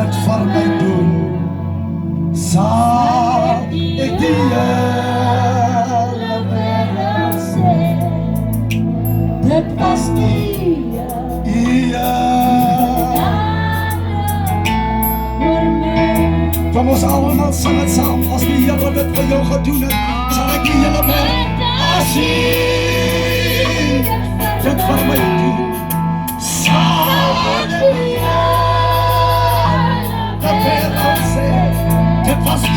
Dat voor mij doen, zal ik die hele wereld zien. Dat was niet Kom ons allemaal zang het samen. Als die Heer dit voor jou gaat doen, zal ik die hele wereld zien. Dit voor mij doen, zal ik die hele wereld zien. Dit was hier.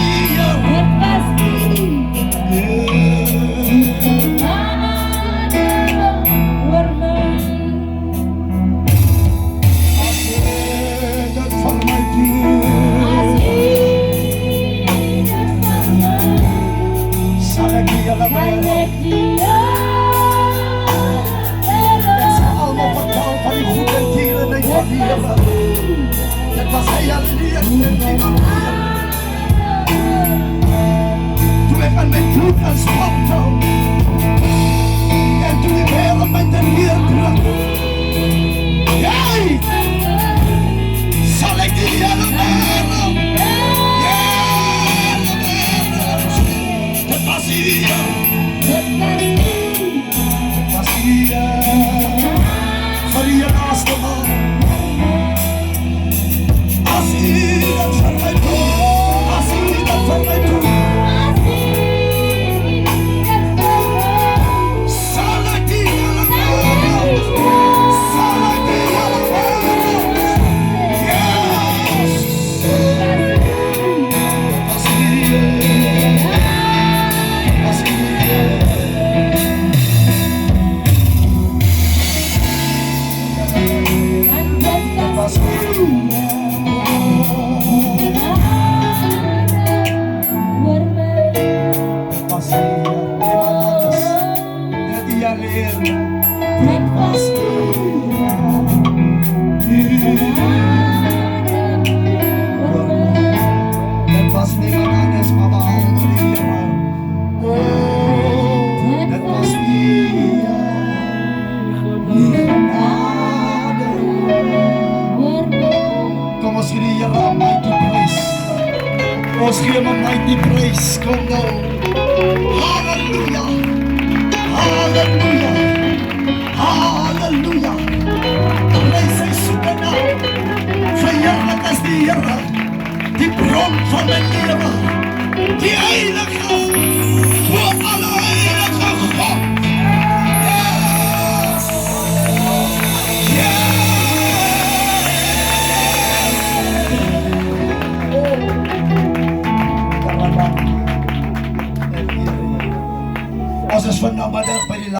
Het was hij alleen toen ik aan mijn bloed en stapte en toen ik heel op mijn neer drukte. Jij zal ik die hele wereld, het was hier, het was hier, voor je naaste man. Ons gee hom 'n mighty praise, kom nou. Halleluja, halleluja, halleluja. Prys sy soete naam. Verheerlik is die Here, die bron van my lewe, die heilige, voor alle heilige God. Ons is vanmiddag by die